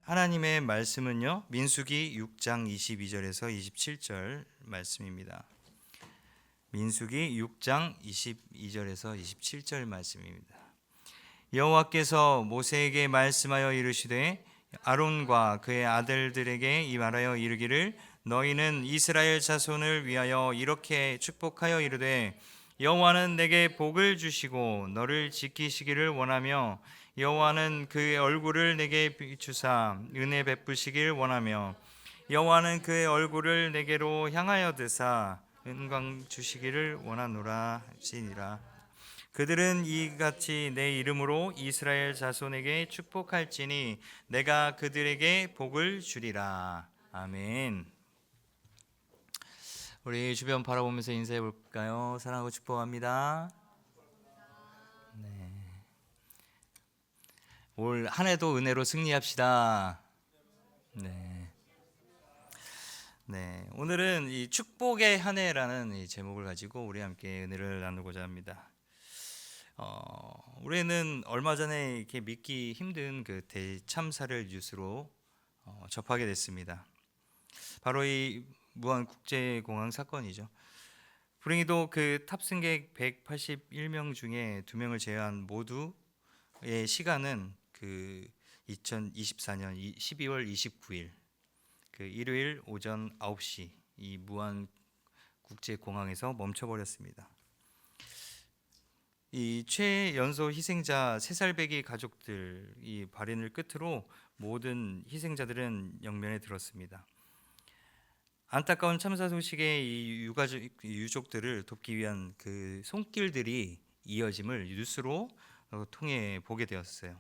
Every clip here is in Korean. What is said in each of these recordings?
하나님의 말씀은요, 민수기 6장 22절에서 27절 말씀입니다. 민수기 6장 22절에서 27절 말씀입니다. 여호와께서 모세에게 말씀하여 이르시되 아론과 그의 아들들에게 이 말하여 이르기를 너희는 이스라엘 자손을 위하여 이렇게 축복하여 이르되 여호와는 내게 복을 주시고 너를 지키시기를 원하며 여호와는 그의 얼굴을 내게 비추사 은혜 베푸시길 원하며 여호와는 그의 얼굴을 내게로 향하여 드사 은광 주시기를 원하노라 하시니라. 그들은 이같이 내 이름으로 이스라엘 자손에게 축복할지니 내가 그들에게 복을 주리라. 아멘. 우리 주변 바라보면서 인사해 볼까요? 사랑하고 축복합니다. 올 한 해도 은혜로 승리합시다. 네. 오늘은 이 축복의 한 해라는 이 제목을 가지고 우리 함께 은혜를 나누고자 합니다. 우리는 얼마 전에 이렇게 믿기 힘든 그 대참사를 뉴스로 접하게 됐습니다. 바로 이 무안 국제공항 사건이죠. 불행히도 그 탑승객 181명 중에 2명을 제외한 모두의 시간은 그 2024년 12월 29일 그 일요일 오전 9시 이 무안 국제공항에서 멈춰버렸습니다. 이 최연소 희생자 3살배기 가족들 이 발인을 끝으로 모든 희생자들은 영면에 들었습니다. 안타까운 참사 소식에 이 유족들을 돕기 위한 그 손길들이 이어짐을 뉴스로 통해 보게 되었어요.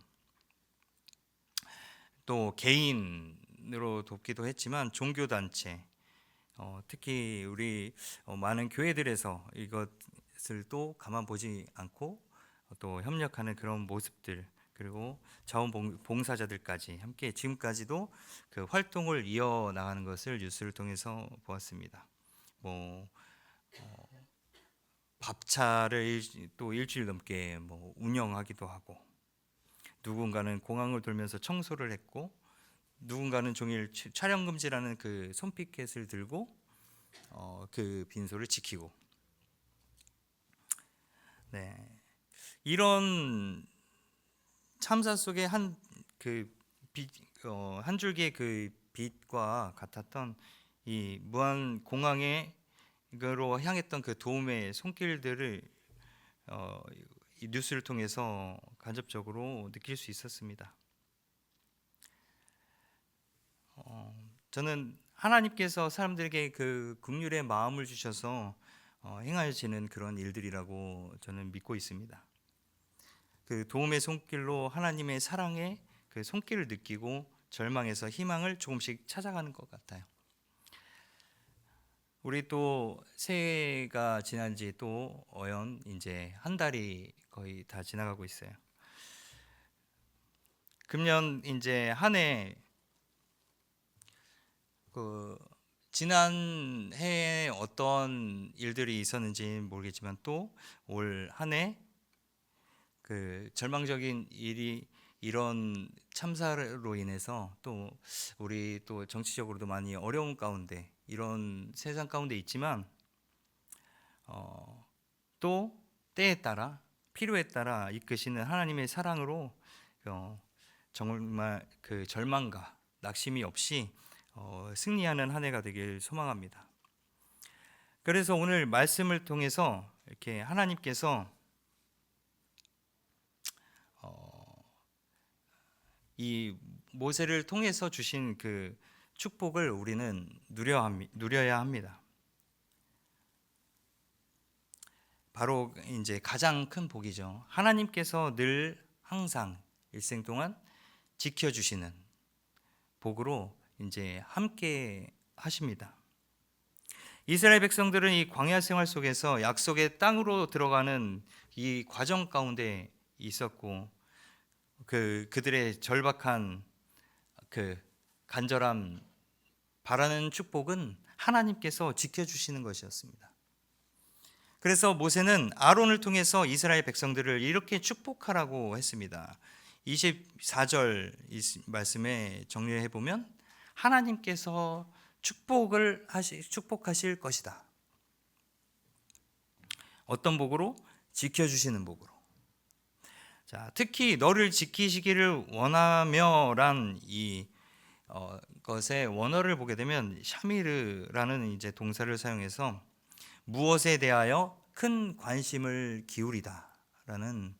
또 개인으로 돕기도 했지만 종교단체, 특히 우리 많은 교회들에서 이것을 또 가만 보지 않고 또 협력하는 그런 모습들, 그리고 자원봉사자들까지 함께 지금까지도 그 활동을 이어나가는 것을 뉴스를 통해서 보았습니다. 밥차를 또 일주일 넘게 운영하기도 하고, 누군가는 공항을 돌면서 청소를 했고, 누군가는 종일 촬영 금지라는 그 손피켓을 들고 그 빈소를 지키고, 이런 참사 속에 한 줄기의 그 빛과 같았던 이 무안 공항으로 향했던 그 도움의 손길들을 이 뉴스를 통해서 간접적으로 느낄 수 있었습니다. 저는 하나님께서 사람들에게 그 긍휼의 마음을 주셔서 행하시는 그런 일들이라고 저는 믿고 있습니다. 그 도움의 손길로 하나님의 사랑의 그 손길을 느끼고 절망에서 희망을 조금씩 찾아가는 것 같아요. 우리 또 새해가 지난 지 또 이제 한 달이 거의 다 지나가고 있어요. 금년 이제 한 해 지난 해에 어떤 일들이 있었는지 모르겠지만 또 올 한 해 그 절망적인 일이 이런 참사로 인해서 또 우리 또 정치적으로도 많이 어려운 가운데 이런 세상 가운데 있지만 또 때에 따라 필요에 따라 이끄시는 하나님의 사랑으로 정말 그 절망과 낙심이 없이 승리하는 한 해가 되길 소망합니다. 그래서 오늘 말씀을 통해서 이렇게 하나님께서 이 모세를 통해서 주신 그 축복을 우리는 누려야 합니다. 바로 이제 가장 큰 복이죠. 하나님께서 늘 항상 일생 동안 지켜주시는 복으로 이제 함께 하십니다. 이스라엘 백성들은 이 광야 생활 속에서 약속의 땅으로 들어가는 이 과정 가운데 있었고, 그들의 절박한 그 간절함 바라는 축복은 하나님께서 지켜주시는 것이었습니다. 그래서 모세는 아론을 통해서 이스라엘 백성들을 이렇게 축복하라고 했습니다. 24절 말씀에 정리해 보면 하나님께서 축복하실 것이다. 어떤 복으로? 지켜주시는 복으로. 자, 특히 너를 지키시기를 원하며란 이 것의 원어를 보게 되면 샤미르라는 이제 동사를 사용해서 무엇에 대하여 큰 관심을 기울이다라는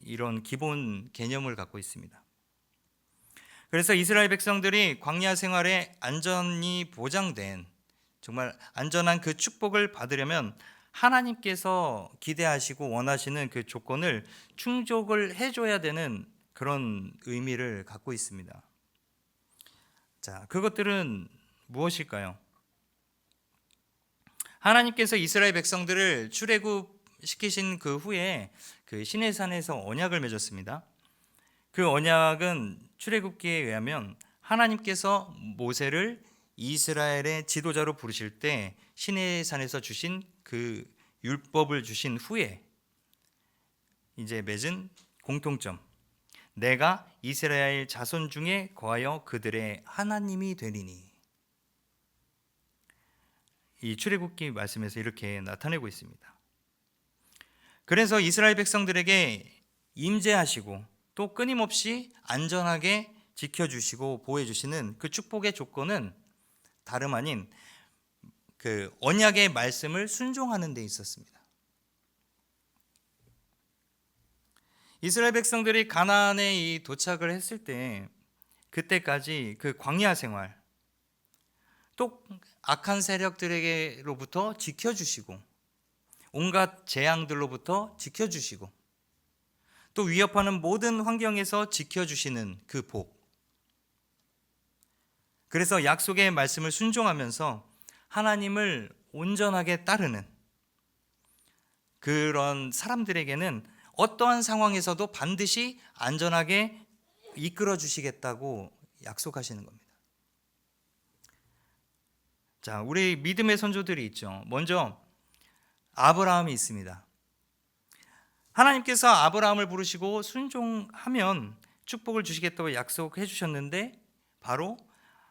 이런 기본 개념을 갖고 있습니다. 그래서 이스라엘 백성들이 광야 생활에 안전이 보장된 정말 안전한 그 축복을 받으려면 하나님께서 기대하시고 원하시는 그 조건을 충족을 해줘야 되는 그런 의미를 갖고 있습니다. 자, 그것들은 무엇일까요? 하나님께서 이스라엘 백성들을 출애굽시키신 그 후에 그 시내산에서 언약을 맺었습니다. 그 언약은 출애굽기에 의하면 하나님께서 모세를 이스라엘의 지도자로 부르실 때 시내산에서 주신 그 율법을 주신 후에 이제 맺은 공통점, 내가 이스라엘 자손 중에 거하여 그들의 하나님이 되리니, 이 출애굽기 말씀에서 이렇게 나타내고 있습니다. 그래서 이스라엘 백성들에게 임재하시고 또 끊임없이 안전하게 지켜주시고 보호해주시는 그 축복의 조건은 다름 아닌 그 언약의 말씀을 순종하는 데 있었습니다. 이스라엘 백성들이 가나안에 도착을 했을 때 그때까지 그 광야 생활, 또 악한 세력들에게로부터 지켜주시고 온갖 재앙들로부터 지켜주시고 또 위협하는 모든 환경에서 지켜주시는 그 복, 그래서 약속의 말씀을 순종하면서 하나님을 온전하게 따르는 그런 사람들에게는 어떠한 상황에서도 반드시 안전하게 이끌어 주시겠다고 약속하시는 겁니다. 자, 우리 믿음의 선조들이 있죠. 먼저 아브라함이 있습니다. 하나님께서 아브라함을 부르시고 순종하면 축복을 주시겠다고 약속해 주셨는데 바로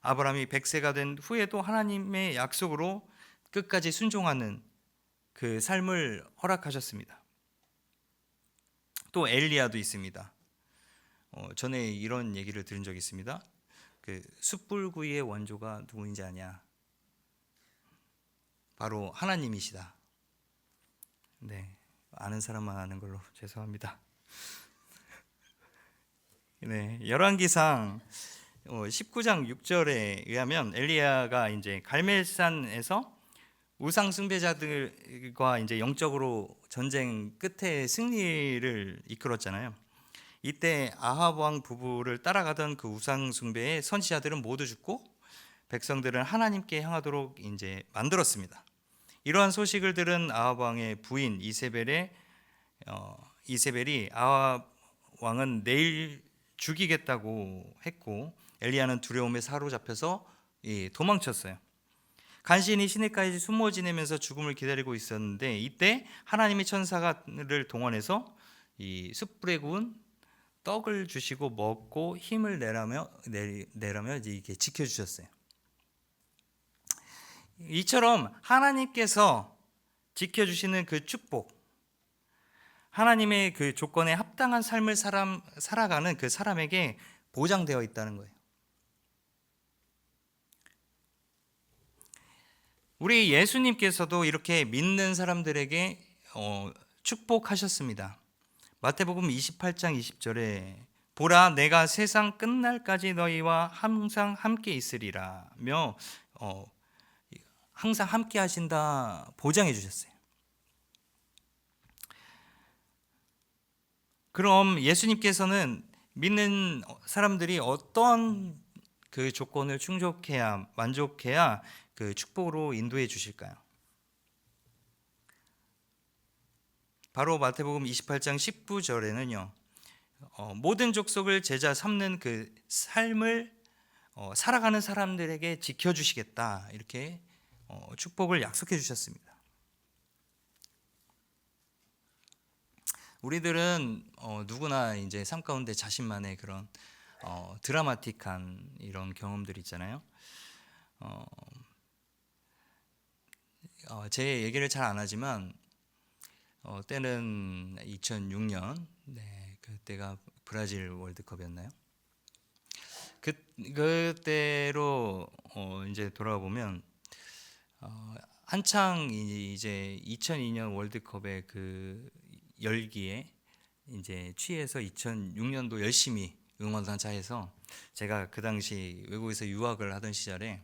아브라함이 100세가 된 후에도 하나님의 약속으로 끝까지 순종하는 그 삶을 허락하셨습니다. 또 엘리야도 있습니다. 전에 이런 얘기를 들은 적이 있습니다. 그 숯불구이의 원조가 누구인지 아냐? 바로 하나님이시다. 네, 아는 사람만 아는 걸로 죄송합니다. 네, 열왕기상 19장 6절에 의하면 엘리야가 이제 갈멜산에서 우상 숭배자들과 이제 영적으로 전쟁 끝에 승리를 이끌었잖아요. 이때 아합 왕 부부를 따라가던 그 우상 숭배의 선지자들은 모두 죽고 백성들은 하나님께 향하도록 이제 만들었습니다. 이러한 소식을 들은 아합 왕의 부인 이세벨이 아합 왕은 내일 죽이겠다고 했고 엘리야는 두려움에 사로잡혀서 도망쳤어요. 간신히 시내까지 숨어 지내면서 죽음을 기다리고 있었는데 이때 하나님의 천사를 동원해서 이 숯불에 구운 떡을 주시고 먹고 힘을 내라며 이게 지켜주셨어요. 이처럼 하나님께서 지켜주시는 그 축복, 하나님의 그 조건에 합당한 삶을 살아가는 그 사람에게 보장되어 있다는 거예요. 우리 예수님께서도 이렇게 믿는 사람들에게 축복하셨습니다. 마태복음 28장 20절에 보라 내가 세상 끝날까지 너희와 항상 함께 있으리라며 항상 함께 하신다 보장해 주셨어요. 그럼 예수님께서는 믿는 사람들이 어떤 그 조건을 충족해야 만족해야 그 축복으로 인도해 주실까요? 바로 마태복음 28장 19절에는요 모든 족속을 제자 삼는 그 삶을 살아가는 사람들에게 지켜주시겠다 이렇게 축복을 약속해 주셨습니다. 우리들은 누구나 이제 삶 가운데 자신만의 그런 드라마틱한 이런 경험들이 있잖아요. 어, 제 얘기를 잘 안 하지만 때는 2006년, 네, 그때가 브라질 월드컵이었나요? 그 그때로 이제 돌아가 보면 한창 이제 2002년 월드컵의 그 열기에 이제 취해서 2006년도 열심히 응원단차해서 제가 그 당시 외국에서 유학을 하던 시절에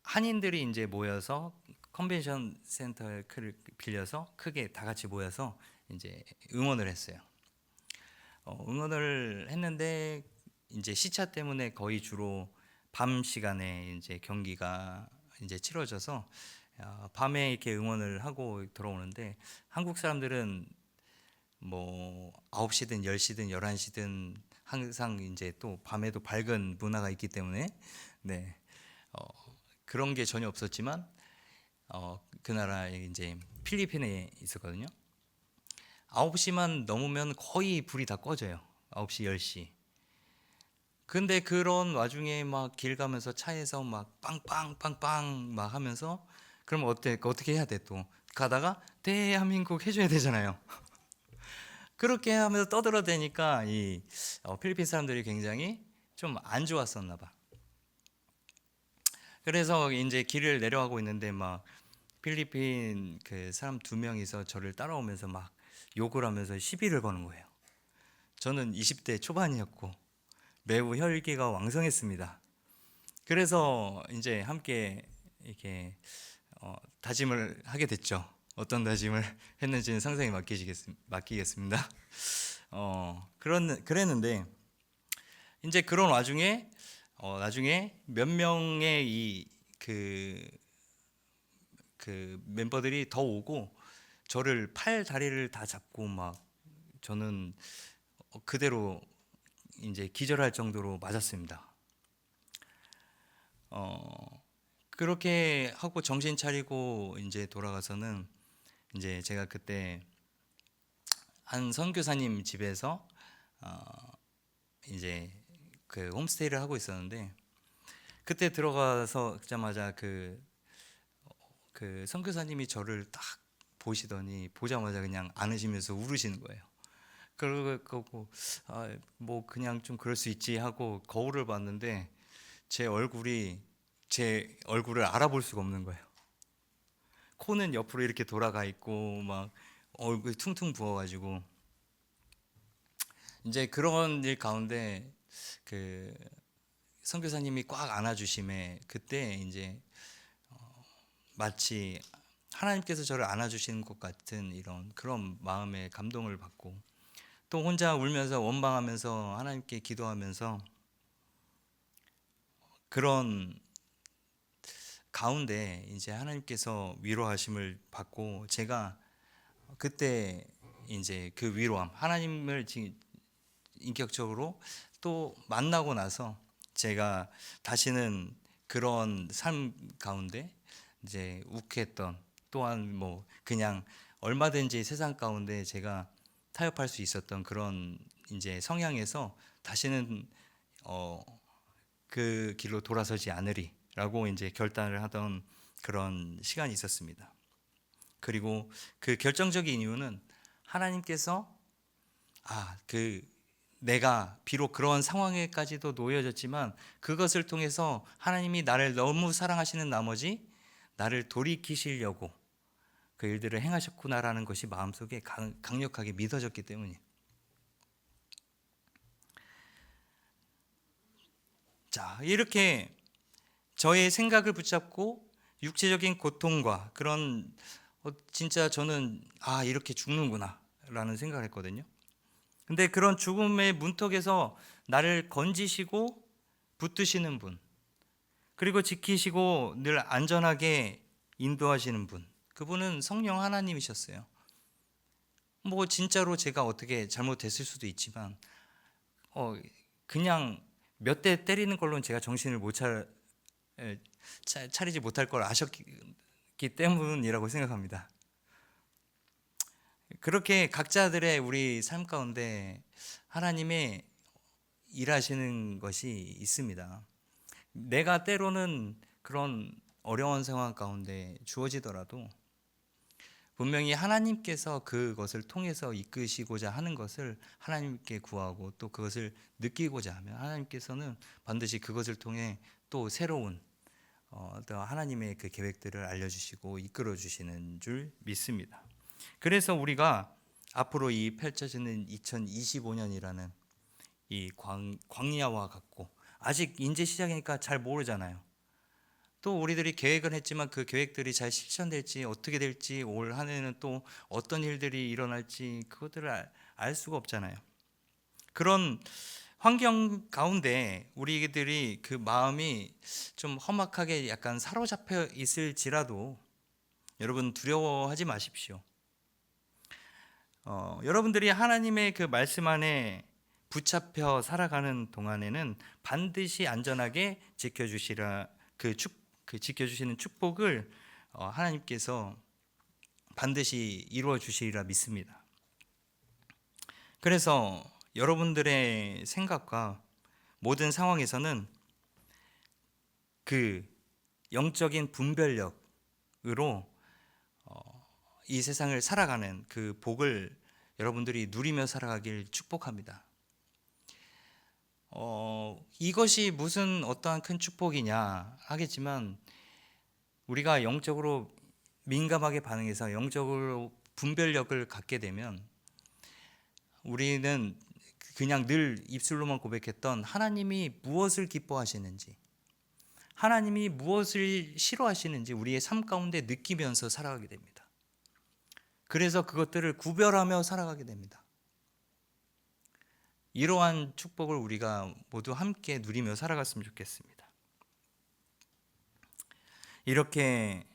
한인들이 이제 모여서 컨벤션 센터를 빌려서 크게 다 같이 모여서 이제 응원을 했어요. 응원을 했는데 이제 시차 때문에 거의 주로 밤 시간에 이제 경기가 이제 치러져서 밤에 이렇게 응원을 하고 돌아오는데 한국 사람들은 뭐 9시든 10시든 11시든 항상 이제 또 밤에도 밝은 문화가 있기 때문에 네. 어, 그런 게 전혀 없었지만 그 나라에 이제 필리핀에 있었거든요. 9시만 넘으면 거의 불이 다 꺼져요. 9시, 10시. 근데 그런 와중에 막 길 가면서 차에서 막 빵빵빵빵 막 하면서 그럼 어떻게 해야 돼 또? 가다가 대한민국 해줘야 되잖아요. 그렇게 하면서 떠들어대니까 이 필리핀 사람들이 굉장히 좀 안 좋았었나 봐. 그래서 이제 길을 내려가고 있는데 막 필리핀 그 사람 2명이서 저를 따라오면서 막 욕을 하면서 시비를 거는 거예요. 저는 20대 초반이었고 매우 혈기가 왕성했습니다. 그래서 이제 함께 이렇게 다짐을 하게 됐죠. 어떤 다짐을 했는지는 상상에 맡기겠습니다. 그랬는데 이제 그런 와중에 나중에 몇 명의 그 멤버들이 더 오고 저를 팔 다리를 다 잡고 막 저는 그대로 이제 기절할 정도로 맞았습니다. 그렇게 하고 정신 차리고 이제 돌아가서는 이제 제가 그때 한 선교사님 집에서 이제 그 홈스테이를 하고 있었는데 그때 들어가자마자 그 선교사님이 저를 딱 보시더니 보자마자 그냥 안으시면서 울으시는 거예요. 그러고 뭐 그냥 좀 그럴 수 있지 하고 거울을 봤는데 제 얼굴을 알아볼 수가 없는 거예요. 코는 옆으로 이렇게 돌아가 있고 막 얼굴이 퉁퉁 부어가지고 이제 그런 일 가운데 그 선교사님이 꽉 안아주심에 그때 이제 마치 하나님께서 저를 안아주시는 것 같은 이런 그런 마음의 감동을 받고 또 혼자 울면서 원망하면서 하나님께 기도하면서 그런 가운데 이제 하나님께서 위로하심을 받고 제가 그때 이제 그 위로함 하나님을 인격적으로 또 만나고 나서 제가 다시는 그런 삶 가운데 이제 욱했던 또한 뭐 그냥 얼마든지 세상 가운데 제가 타협할 수 있었던 그런 이제 성향에서 다시는 그 길로 돌아서지 않으리라고 이제 결단을 하던 그런 시간이 있었습니다. 그리고 그 결정적인 이유는 하나님께서 그 내가 비록 그런 상황에까지도 놓여졌지만 그것을 통해서 하나님이 나를 너무 사랑하시는 나머지 나를 돌이키시려고 그 일들을 행하셨구나라는 것이 마음속에 강력하게 믿어졌기 때문이에요. 자, 이렇게 저의 생각을 붙잡고 육체적인 고통과 그런 진짜 저는 이렇게 죽는구나 라는 생각을 했거든요. 근데 그런 죽음의 문턱에서 나를 건지시고 붙드시는 분, 그리고 지키시고 늘 안전하게 인도하시는 분, 그분은 성령 하나님이셨어요. 뭐 진짜로 제가 어떻게 잘못했을 수도 있지만 그냥 몇 대 때리는 걸로는 제가 정신을 못 차리지 못할 걸 아셨기 때문이라고 생각합니다. 그렇게 각자들의 우리 삶 가운데 하나님의 일하시는 것이 있습니다. 내가 때로는 그런 어려운 상황 가운데 주어지더라도 분명히 하나님께서 그것을 통해서 이끄시고자 하는 것을 하나님께 구하고 또 그것을 느끼고자 하면 하나님께서는 반드시 그것을 통해 또 새로운 또 하나님의 그 계획들을 알려주시고 이끌어 주시는 줄 믿습니다. 그래서 우리가 앞으로 이 펼쳐지는 2025년이라는 이 광야와 같고, 아직 이제 시작이니까 잘 모르잖아요. 또 우리들이 계획은 했지만 그 계획들이 잘 실천될지 어떻게 될지, 올 한 해는 또 어떤 일들이 일어날지 그것들을 알 수가 없잖아요. 그런 환경 가운데 우리들이 그 마음이 좀 험악하게 약간 사로잡혀 있을지라도 여러분 두려워하지 마십시오. 여러분들이 하나님의 그 말씀 안에 붙잡혀 살아가는 동안에는 반드시 안전하게 지켜주시라 지켜주시는 축복을 하나님께서 반드시 이루어 주시리라 믿습니다. 그래서 여러분들의 생각과 모든 상황에서는 그 영적인 분별력으로 이 세상을 살아가는 그 복을 여러분들이 누리며 살아가길 축복합니다. 이것이 무슨 어떠한 큰 축복이냐 하겠지만, 우리가 영적으로 민감하게 반응해서 영적으로 분별력을 갖게 되면 우리는 그냥 늘 입술로만 고백했던 하나님이 무엇을 기뻐하시는지, 하나님이 무엇을 싫어하시는지 우리의 삶 가운데 느끼면서 살아가게 됩니다. 그래서 그것들을 구별하며 살아가게 됩니다. 이러한 축복을 우리가 모두 함께 누리며 살아갔으면 좋겠습니다. 이렇게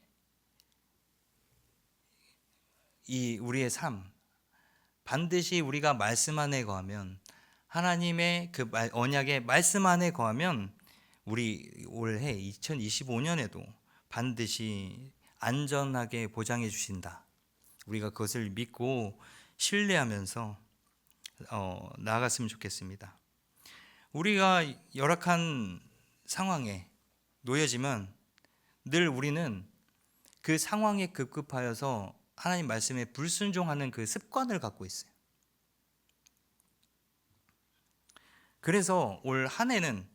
이 우리의 삶, 반드시 우리가 말씀 안에 거하면, 하나님의 그 언약의 말씀 안에 거하면 우리 올해 2025년에도 반드시 안전하게 보장해 주신다. 우리가 그것을 믿고 신뢰하면서 나아갔으면 좋겠습니다. 우리가 열악한 상황에 놓여지면 늘 우리는 그 상황에 급급하여서 하나님 말씀에 불순종하는 그 습관을 갖고 있어요. 그래서 올 한 해는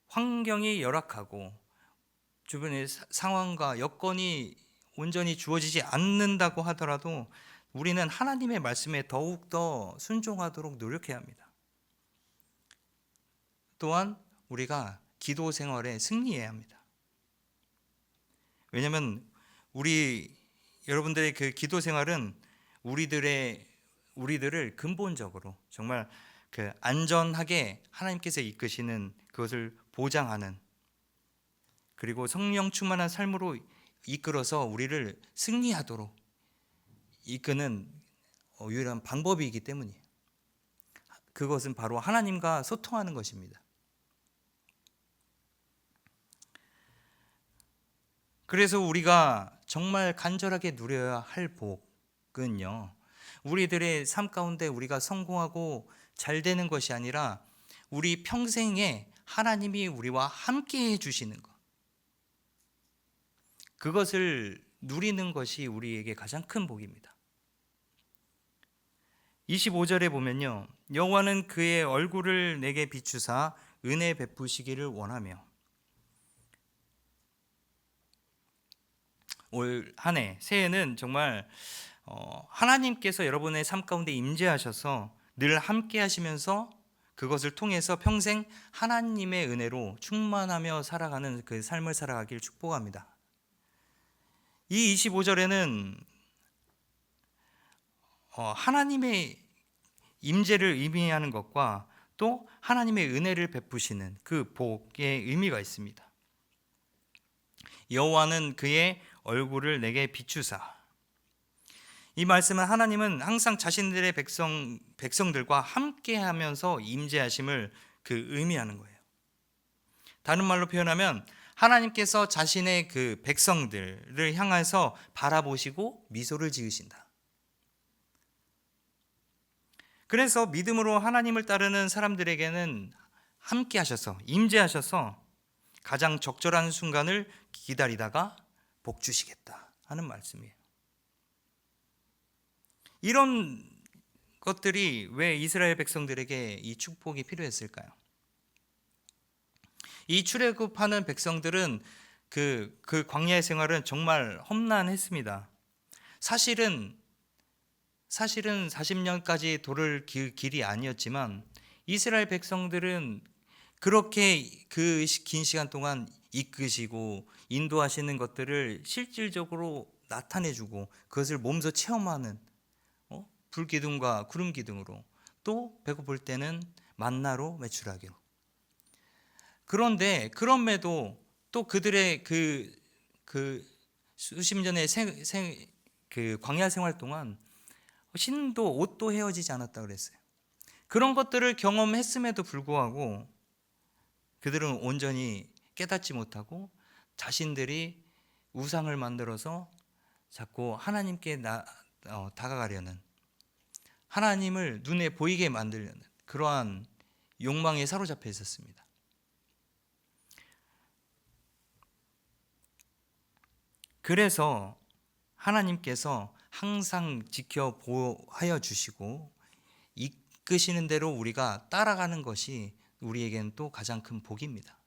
환경이 열악하고 주변의 상황과 여건이 온전히 주어지지 않는다고 하더라도 우리는 하나님의 말씀에 더욱더 순종하도록 노력해야 합니다. 또한 우리가 기도 생활에 승리해야 합니다. 왜냐하면 여러분들의 그 기도 생활은 우리들을 근본적으로 정말 그 안전하게 하나님께서 이끄시는 그것을 보장하는, 그리고 성령 충만한 삶으로 이끌어서 우리를 승리하도록 이끄는 유일한 방법이기 때문이에요. 그것은 바로 하나님과 소통하는 것입니다. 그래서 우리가 정말 간절하게 누려야 할 복은요, 우리들의 삶 가운데 우리가 성공하고 잘 되는 것이 아니라 우리 평생에 하나님이 우리와 함께 해주시는 것, 그것을 누리는 것이 우리에게 가장 큰 복입니다. 25절에 보면요, 여호와는 그의 얼굴을 내게 비추사 은혜 베푸시기를 원하며. 올 한 해 새해는 정말 하나님께서 여러분의 삶 가운데 임재하셔서 늘 함께 하시면서 그것을 통해서 평생 하나님의 은혜로 충만하며 살아가는 그 삶을 살아가길 축복합니다. 이 25절에는 하나님의 임재를 의미하는 것과 또 하나님의 은혜를 베푸시는 그 복의 의미가 있습니다. 여호와는 그의 얼굴을 내게 비추사. 이 말씀은 하나님은 항상 자신들의 백성들과 함께하면서 임재하심을 그 의미하는 거예요. 다른 말로 표현하면 하나님께서 자신의 그 백성들을 향해서 바라보시고 미소를 지으신다. 그래서 믿음으로 하나님을 따르는 사람들에게는 함께 하셔서 임재하셔서 가장 적절한 순간을 기다리다가 복 주시겠다 하는 말씀이에요. 이런 것들이 왜 이스라엘 백성들에게 이 축복이 필요했을까요? 이 출애굽하는 백성들은 그 광야의 생활은 정말 험난했습니다. 사실은 40년까지 도를 길이 아니었지만 이스라엘 백성들은 그렇게 그 긴 시간 동안 이끄시고 인도하시는 것들을 실질적으로 나타내주고 그것을 몸소 체험하는 불기둥과 구름기둥으로, 또 배고플 때는 만나로 메추라기로. 그런데 그럼에도 또 그들의 그 수십 년의 그 광야 생활 동안 신도 옷도 헤어지지 않았다 그랬어요. 그런 것들을 경험했음에도 불구하고 그들은 온전히 깨닫지 못하고 자신들이 우상을 만들어서 자꾸 하나님께 다가가려는, 하나님을 눈에 보이게 만들려는 그러한 욕망에 사로잡혀 있었습니다. 그래서 하나님께서 항상 지켜 보호하여 주시고 이끄시는 대로 우리가 따라가는 것이 우리에게는 또 가장 큰 복입니다.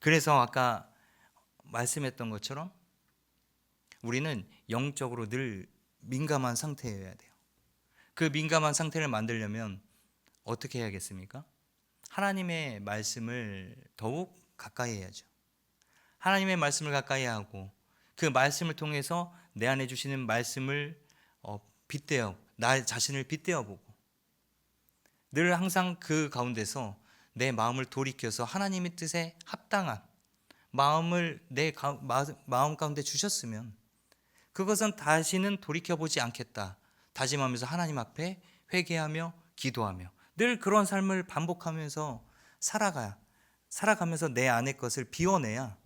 그래서 아까 말씀했던 것처럼 우리는 영적으로 늘 민감한 상태여야 돼요. 그 민감한 상태를 만들려면 어떻게 해야겠습니까? 하나님의 말씀을 더욱 가까이 해야죠. 하나님의 말씀을 가까이 하고 그 말씀을 통해서 내 안에 주시는 말씀을 빗대어 나 자신을 빗대어 보고 늘 항상 그 가운데서 내 마음을 돌이켜서 하나님의 뜻에 합당한 마음을 내 마음 가운데 주셨으면 그것은 다시는 돌이켜보지 않겠다 다짐하면서 하나님 앞에 회개하며 기도하며 늘 그런 삶을 반복하면서 살아가면서 내 안의 것을 비워내야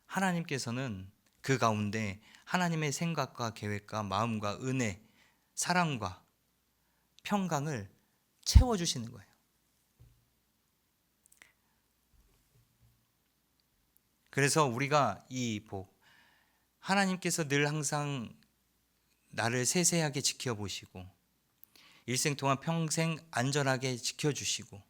하나님께서는 그 가운데 하나님의 생각과 계획과 마음과 은혜, 사랑과 평강을 채워주시는 거예요. 그래서 우리가 이 복, 하나님께서 늘 항상 나를 세세하게 지켜보시고 일생 동안 평생 안전하게 지켜주시고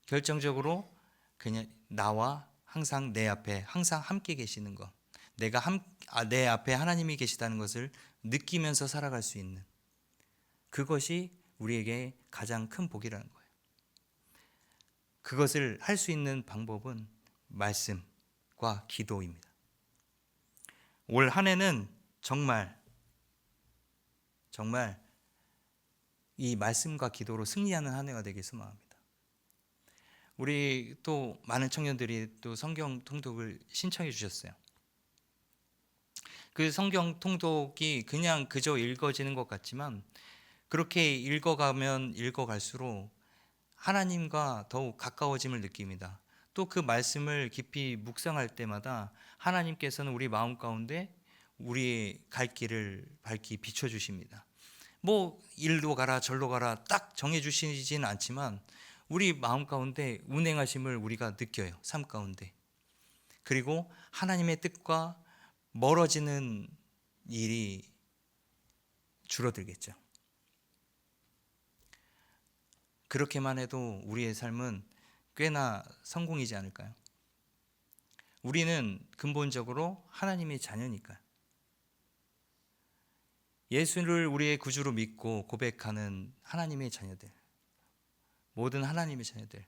결정적으로 그냥 나와 항상 내 앞에 항상 함께 계시는 것, 내 앞에 하나님이 계시다는 것을 느끼면서 살아갈 수 있는 그것이 우리에게 가장 큰 복이라는 거예요. 그것을 할 수 있는 방법은 말씀과 기도입니다. 올 한 해는 정말 이 말씀과 기도로 승리하는 한 해가 되길 소망합니다. 우리 또 많은 청년들이 또 성경 통독을 신청해 주셨어요. 그 성경 통독이 그냥 그저 읽어지는 것 같지만 그렇게 읽어가면 읽어갈수록 하나님과 더욱 가까워짐을 느낍니다. 또 그 말씀을 깊이 묵상할 때마다 하나님께서는 우리 마음 가운데 우리의 갈 길을 밝히 비춰주십니다. 뭐 일로 가라 절로 가라 딱 정해주시지는 않지만 우리 마음 가운데 운행하심을 우리가 느껴요. 삶 가운데. 그리고 하나님의 뜻과 멀어지는 일이 줄어들겠죠. 그렇게만 해도 우리의 삶은 꽤나 성공이지 않을까요? 우리는 근본적으로 하나님의 자녀니까요. 예수를 우리의 구주로 믿고 고백하는 하나님의 자녀들, 모든 하나님의 자녀들,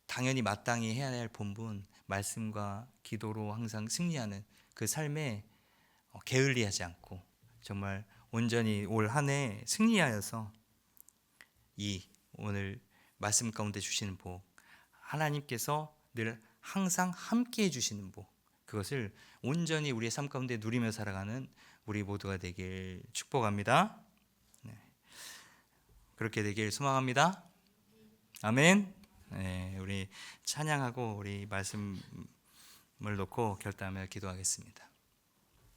당연히 마땅히 해야 할 본분, 말씀과 기도로 항상 승리하는 그 삶에 게을리하지 않고 정말 온전히 올 한 해 승리하여서 이 오늘 말씀 가운데 주시는 복, 하나님께서 늘 항상 함께 해주시는 복, 그것을 온전히 우리의 삶 가운데 누리며 살아가는 우리 모두가 되길 축복합니다. 네. 그렇게 되길 소망합니다. 아멘. 네, 우리 찬양하고 우리 말씀을 놓고 결단하며 기도하겠습니다.